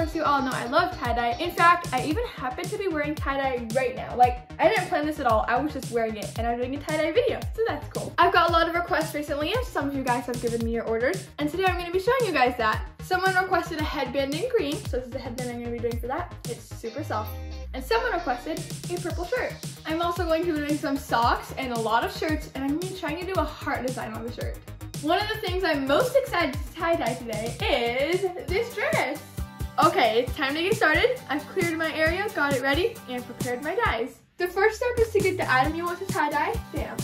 course, you all know I love tie-dye. In fact, I even happen to be wearing tie-dye right now. Like, I didn't plan this at all. I was just wearing it, and I'm doing a tie-dye video, so that's cool. I've got a lot of requests recently, and some of you guys have given me your orders, and today I'm gonna be showing you guys that. Someone requested a headband in green, so this is the headband I'm gonna be doing for that. It's super soft. And someone requested a purple shirt. I'm also going to be doing some socks and a lot of shirts, and I'm gonna be trying to do a heart design on the shirt. One of the things I'm most excited to tie-dye today is this dress. Okay, it's time to get started. I've cleared my area, got it ready, and prepared my dyes. The first step is to get the item you want to tie-dye damp.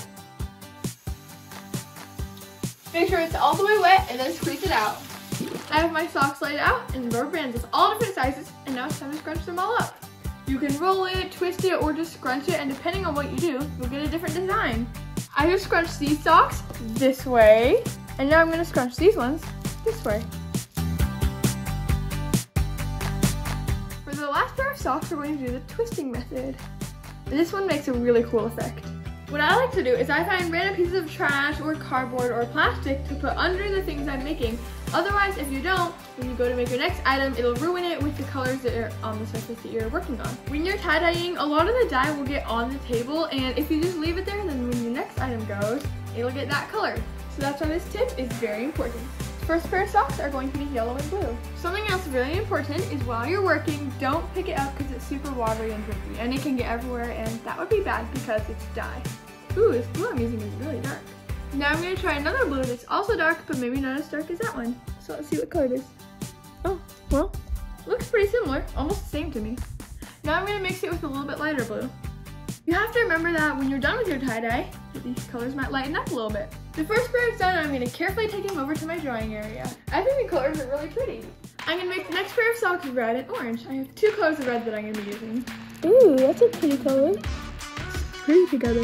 Make sure it's all the way wet and then squeeze it out. I have my socks laid out and rubber bands of all different sizes, and now it's time to scrunch them all up. You can roll it, twist it, or just scrunch it, and depending on what you do, you'll get a different design. I just scrunched these socks this way, and now I'm gonna scrunch these ones this way. For the last pair of socks, we're going to do the twisting method. This one makes a really cool effect. What I like to do is I find random pieces of trash or cardboard or plastic to put under the things I'm making. Otherwise, if you don't, when you go to make your next item, it'll ruin it with the colors that are on the surface that you're working on. When you're tie-dyeing, a lot of the dye will get on the table, and if you just leave it there, then when your next item goes, it'll get that color. So that's why this tip is very important. First pair of socks are going to be yellow and blue. Something else really important is while you're working, don't pick it up because it's super watery and drippy, and it can get everywhere, and that would be bad because it's dye. Ooh, this blue I'm using is really dark. Now I'm going to try another blue that's also dark, but maybe not as dark as that one. So let's see what color it is. Oh, well, looks pretty similar, almost the same to me. Now I'm going to mix it with a little bit lighter blue. You have to remember that when you're done with your tie-dye, these colors might lighten up a little bit. The first pair is done, and I'm going to carefully take them over to my drawing area. I think the colors are really pretty. I'm going to make the next pair of socks red and orange. I have two colors of red that I'm going to be using. Ooh, that's a pretty color. It's pretty together.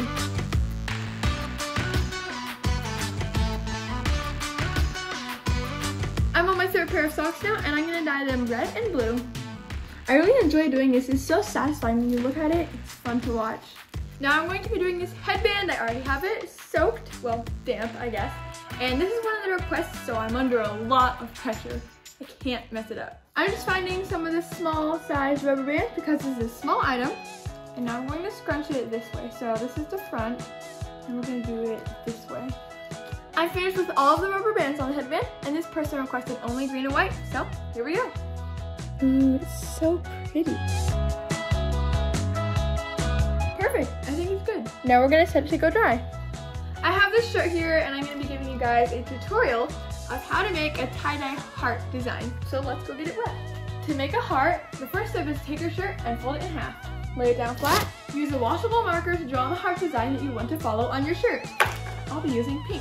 I'm on my third pair of socks now, and I'm gonna dye them red and blue. I really enjoy doing this. It's so satisfying when you look at it. It's fun to watch. Now I'm going to be doing this headband. I already have it soaked, well, damp, I guess. And this is one of the requests, so I'm under a lot of pressure. I can't mess it up. I'm just finding some of the small size rubber bands because this is a small item. And now I'm going to scrunch it this way. So this is the front, and we're gonna do it this way. I finished with all of the rubber bands on the headband, and this person requested only green and white, so here we go. Ooh, it's so pretty. Perfect, I think it's good. Now we're gonna set it to go dry. I have this shirt here, and I'm gonna be giving you guys a tutorial of how to make a tie-dye heart design. So let's go get it wet. To make a heart, the first step is to take your shirt and fold it in half. Lay it down flat. Use a washable marker to draw the heart design that you want to follow on your shirt. I'll be using pink.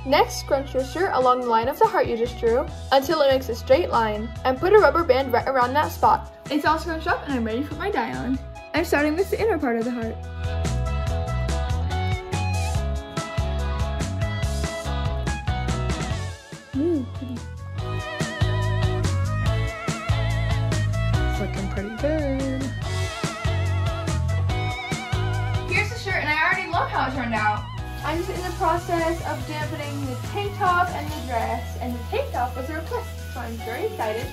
Next, scrunch your shirt along the line of the heart you just drew until it makes a straight line, and put a rubber band right around that spot. It's all scrunched up, and I'm ready to put my dye on. I'm starting with the inner part of the heart. Ooh, pretty. It's looking pretty good. Here's the shirt, and I already love how it turned out. I'm just in the process of dampening the tank top and the dress, and the tank top was a request, so I'm very excited.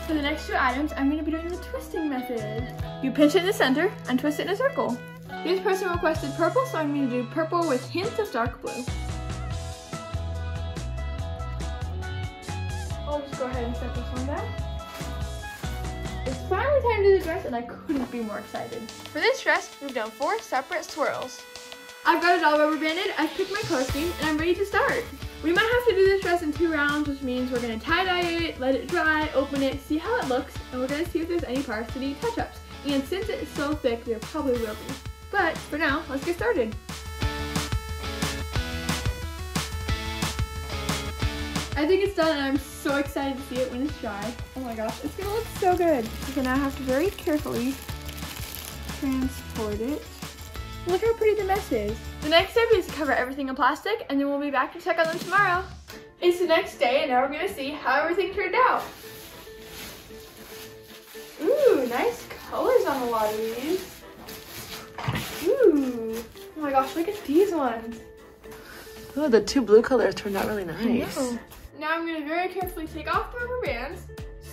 For the next two items, I'm going to be doing the twisting method. You pinch it in the center and twist it in a circle. This person requested purple, so I'm going to do purple with hints of dark blue. I'll just go ahead and set this one down. It's finally time to do the dress, and I couldn't be more excited. For this dress, we've done 4 separate swirls. I've got it all rubber banded, I've picked my color scheme, and I'm ready to start. We might have to do this dress in 2 rounds, which means we're going to tie-dye it, let it dry, open it, see how it looks, and we're going to see if there's any parts that need touch-ups. And since it's so thick, there probably will be. But for now, let's get started. I think it's done, and I'm so excited to see it when it's dry. Oh my gosh, it's going to look so good. So now I have to very carefully transport it. Look how pretty the mess is. The next step is to cover everything in plastic, and then we'll be back to check on them tomorrow. It's the next day, and now we're gonna see how everything turned out. Ooh, nice colors on a lot of these. Ooh, oh my gosh, look at these ones. Oh, the 2 blue colors turned out really nice. Now I'm gonna very carefully take off the rubber bands,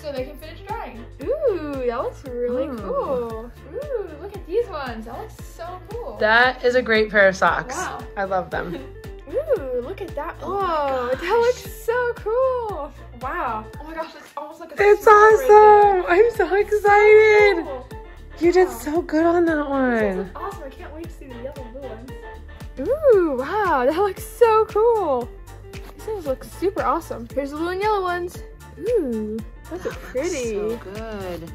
so they can finish drying. Ooh, that looks really cool. Ooh, look at these ones. That looks so cool. That is a great pair of socks. Wow. I love them. Ooh, look at that. Oh, that looks so cool. Wow. Oh my gosh, it's almost like a It's awesome. I'm so excited. So cool. You did so good on that one. That's awesome. I can't wait to see the yellow and blue ones. Ooh, wow, that looks so cool. These things look super awesome. Here's the blue and yellow ones. Ooh, those are pretty. So good.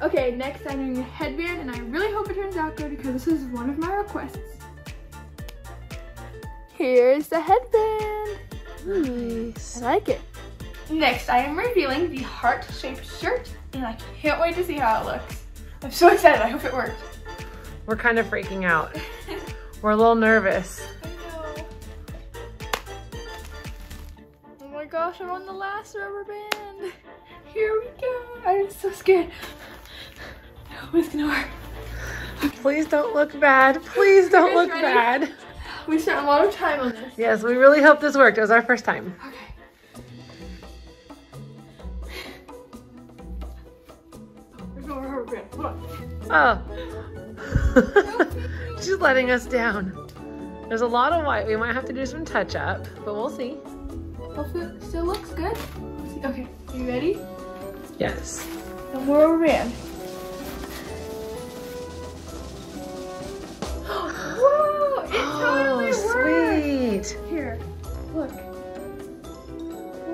Okay, next I'm doing a headband, and I really hope it turns out good because this is one of my requests. Here's the headband. Nice. I like it. Next, I am revealing the heart-shaped shirt, and I can't wait to see how it looks. I'm so excited. I hope it works. We're kind of freaking out. We're a little nervous. I know. Oh my gosh, I'm on the last rubber band. Here we go. I'm so scared. I hope it's gonna work. Please don't look bad. Please don't look bad. We spent a lot of time on this. Yes, we really hope this worked. It was our first time. Okay. There's no rubber band. Hold on. Oh. She's letting us down. There's a lot of white. We might have to do some touch up, but we'll see. Hopefully it still looks good. Okay, are you ready? Yes. No more rubber band. Whoa! It totally worked! Sweet. Here, look.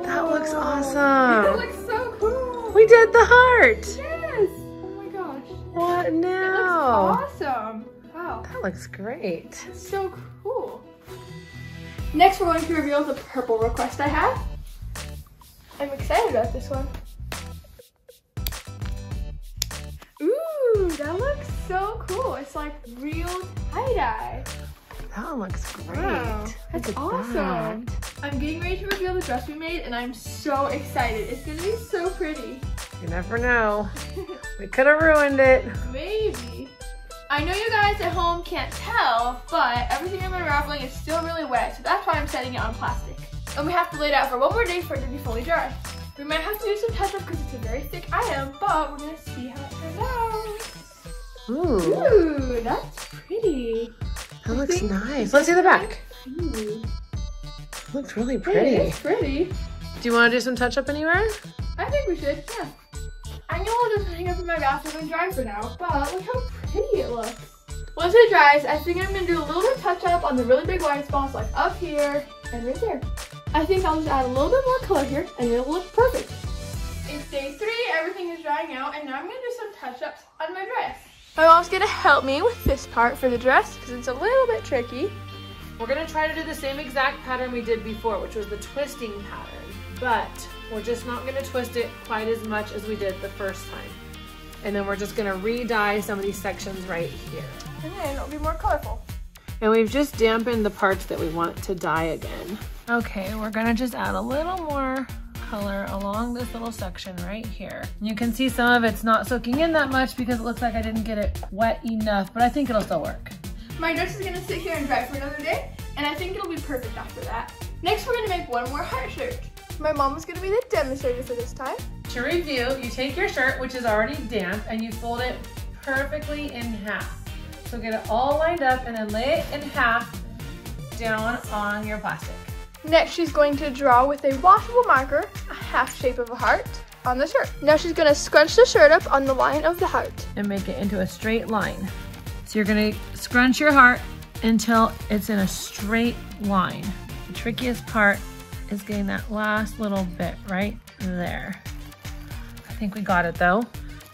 That looks Whoa. awesome. It looks so cool. We did the heart. Yes! Oh my gosh. What It now? looks awesome. Wow. That looks great. It's so cool. Next, we're going to reveal the purple request I have. I'm excited about this one. Ooh, that looks so cool. It's like real tie-dye. That looks great. Wow, that's Look at awesome. that. I'm getting ready to reveal the dress we made, and I'm so excited. It's gonna be so pretty. You never know. We could have ruined it. Maybe. I know you guys at home can't tell, but everything I'm unraveling is still really wet, so that's why I'm setting it on plastic. And we have to lay it out for one more day for it to be fully dry. We might have to do some touch-up because it's a very thick item, but we're gonna see how it turns out. Ooh, Ooh, that's pretty. that looks nice. Let's see the back. Ooh. Looks really Hey, pretty. it's pretty. Do you want to do some touch up anywhere? I think we should, yeah. I know I'll just hang up in my bathroom and dry for now, but look how pretty it looks. Once it dries, I think I'm gonna do a little bit of touch up on the really big white spots, like up here and right there. I think I'll just add a little bit more color here and it'll look perfect. It's day 3, everything is drying out, and now I'm gonna do some touch-ups on my dress. My mom's gonna help me with this part for the dress because it's a little bit tricky. We're gonna try to do the same exact pattern we did before, which was the twisting pattern, but we're just not gonna twist it quite as much as we did the first time. And then we're just gonna re-dye some of these sections right here. And then it'll be more colorful. And we've just dampened the parts that we want to dye again. Okay, we're gonna just add a little more color along this little section right here. You can see some of it's not soaking in that much because it looks like I didn't get it wet enough, but I think it'll still work. My dress is gonna sit here and dry for another day, and I think it'll be perfect after that. Next, we're gonna make one more heart shirt. My mom is gonna be the demonstrator for this time. To review, you take your shirt, which is already damp, and you fold it perfectly in half. So get it all lined up and then lay it in half down on your plastic. Next, she's going to draw with a washable marker a half shape of a heart on the shirt. Now she's gonna scrunch the shirt up on the line of the heart. And make it into a straight line. So you're gonna scrunch your heart until it's in a straight line. The trickiest part is getting that last little bit right there. I think we got it though.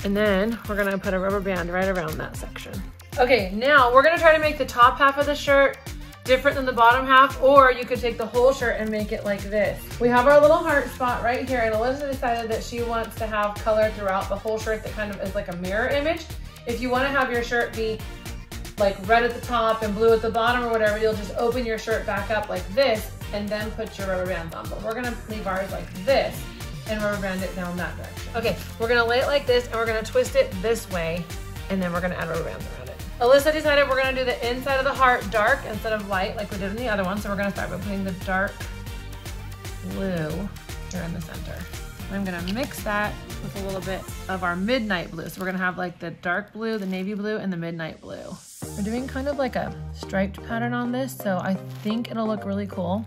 And then we're gonna put a rubber band right around that section. Okay, now we're gonna try to make the top half of the shirt different than the bottom half, or you could take the whole shirt and make it like this. We have our little heart spot right here, and Alyssa decided that she wants to have color throughout the whole shirt that kind of is like a mirror image. If you wanna have your shirt be like red at the top and blue at the bottom or whatever, you'll just open your shirt back up like this and then put your rubber bands on. But we're gonna leave ours like this and rubber band it down that direction. Okay, we're gonna lay it like this and we're gonna twist it this way, and then we're gonna add rubber bands around it. Alyssa decided we're gonna do the inside of the heart dark instead of light like we did in the other one. So we're gonna start by putting the dark blue here in the center. I'm gonna mix that with a little bit of our midnight blue. So we're gonna have like the dark blue, the navy blue, and the midnight blue. We're doing kind of like a striped pattern on this, so I think it'll look really cool.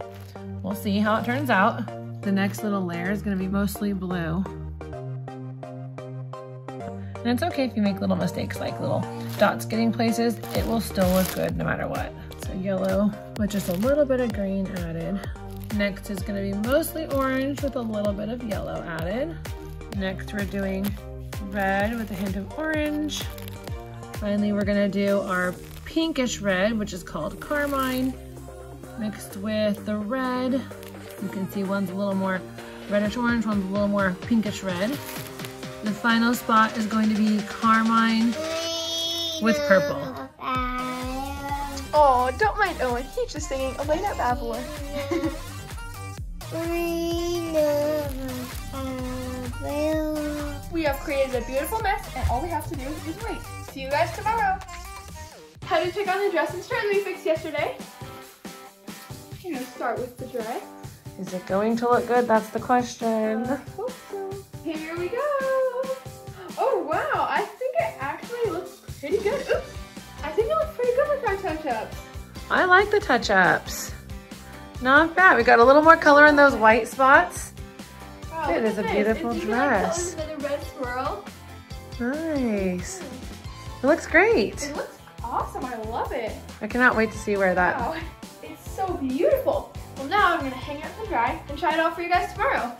We'll see how it turns out. The next little layer is gonna be mostly blue. And it's okay if you make little mistakes, like little dots getting places, it will still look good no matter what. So yellow with just a little bit of green added. Next is gonna be mostly orange with a little bit of yellow added. Next we're doing red with a hint of orange. Finally, we're gonna do our pinkish red, which is called carmine, mixed with the red. You can see one's a little more reddish orange, one's a little more pinkish red. The final spot is going to be carmine with purple. Oh, don't mind Owen. He's just singing Elena Babylon. We have created a beautiful mess, and all we have to do is wait. See you guys tomorrow. How to pick on the dress and skirt that we fixed yesterday. I'm gonna start with the dress. Is it going to look good? That's the question. I hope so. Here we go. Oh wow, I think it actually looks pretty good. Oops. I think it looks pretty good with our touch-ups. I like the touch-ups. Not bad. We got a little more color in those white spots. Wow, it is a beautiful dress. Like the red swirl. Nice. It looks great. It looks awesome. I love it. I cannot wait to see where that. Wow, it's so beautiful. Well, now I'm gonna hang it up and dry and try it on for you guys tomorrow.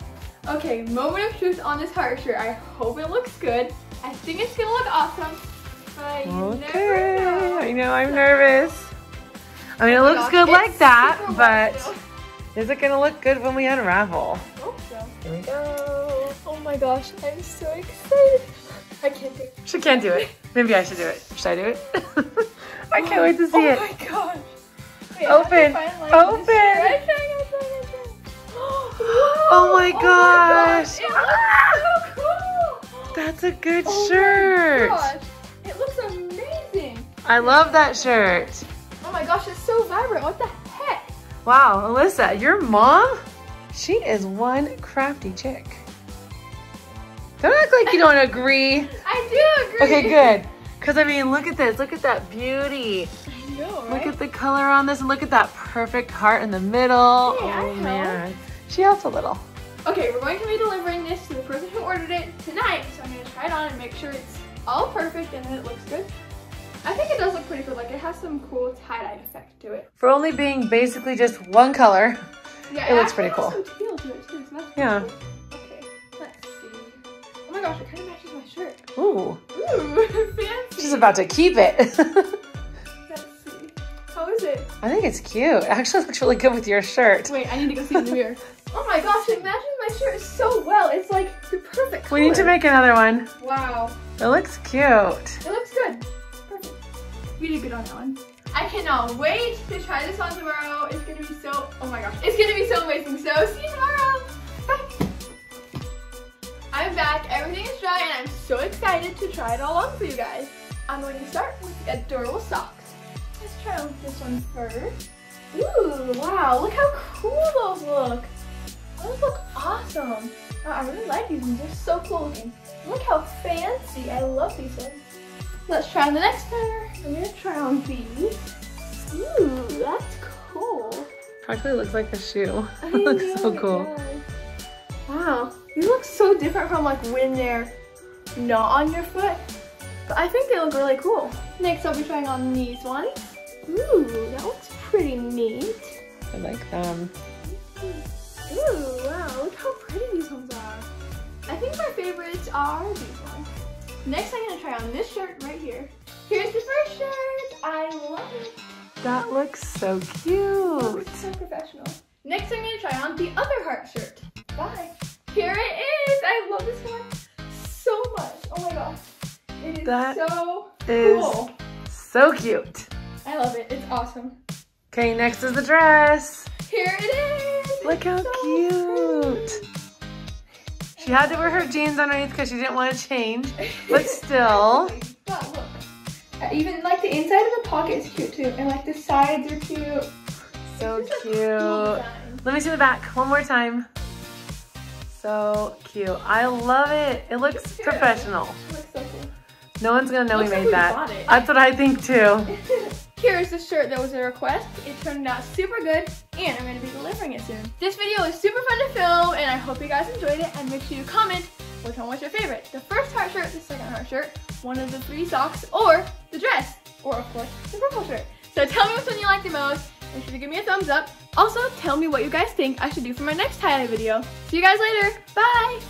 Okay, moment of truth on this heart shirt. I hope it looks good. I think it's gonna look awesome, but you never know. I know, I'm nervous. I mean, it looks good like that, but is it gonna look good when we unravel? I hope so. Here we go. Oh my gosh, I'm so excited. I can't do it. She can't do it. Maybe I should do it. Should I do it? I can't wait to see it. Oh my gosh. Wait, open. Open. Oh my gosh. It looks so cool. That's a good shirt. Oh my gosh. It looks amazing. I love that shirt. Oh my gosh, it's so vibrant. What the heck? Wow, Alyssa, your mom, she is one crafty chick. Don't act like you don't agree. I do agree. Okay, good. Because I mean, look at this. Look at that beauty. I know, right? Look at the color on this and look at that perfect heart in the middle. Hey, oh man. She helps a little. Okay, we're going to be delivering this to the person who ordered it tonight. So I'm going to try it on and make sure it's all perfect and that it looks good. I think it does look pretty good. Like it has some cool tie-dye effect to it. For only being basically just one color, yeah, it looks pretty cool. It has some teal to it too, so that's yeah. cool. Okay, let's see. Oh my gosh, it kind of matches my shirt. Ooh. Ooh, fancy. She's about to keep it. Let's see. How is it? I think it's cute. It actually looks really good with your shirt. Wait, I need to go see it in the mirror. Oh my gosh, it matches my shirt so well. It's like the perfect color. We need to make another one. Wow. It looks cute. It looks good. Perfect. You did good on that one. I cannot wait to try this on tomorrow. It's gonna be so, oh my gosh. It's gonna be so amazing. So see you tomorrow. Bye. I'm back, everything is dry, and I'm so excited to try it all on for you guys. I'm going to start with the adorable socks. Let's try on this one first. Ooh, wow, look how cool those look. Those look awesome. Wow, I really like these ones, they're so cool looking. Look how fancy, I love these ones. Let's try on the next pair. I'm gonna try on these. Ooh, that's cool. Practically looks like a shoe. I It looks know, so cool. it does. Wow, these look so different from like when they're not on your foot, but I think they look really cool. Next I'll be trying on these ones. Ooh, that looks pretty neat. I like them. Ooh, wow, look how pretty these ones are. I think my favorites are these ones. Next I'm gonna try on this shirt right here. Here's the first shirt, I love it. That looks so It cute. looks so professional. Next I'm gonna try on the other heart shirt. Bye. Here it is. I love this one so much. Oh my gosh. It is That so is cool. so cute. I love it. It's awesome. Okay, next is the dress. Here it is. Look how so cute. pretty. She had to wear her jeans underneath because she didn't want to change, but still. But look. Even like the inside of the pocket is cute too. And like the sides are cute. So This is a cute. cool design. Let me see the back one more time. So cute. I love it. It looks professional. It looks so cool. No one's gonna know we made that. Bought it. That's what I think too. Here's the shirt that was a request. It turned out super good, and I'm gonna be delivering it soon. This video was super fun to film, and I hope you guys enjoyed it, and make sure you comment which one was your favorite. The first heart shirt, the second heart shirt, one of the 3 socks, or the dress, or of course, the purple shirt. So tell me which one you like the most. Make sure to give me a thumbs up. Also, tell me what you guys think I should do for my next highlight video. See you guys later. Bye!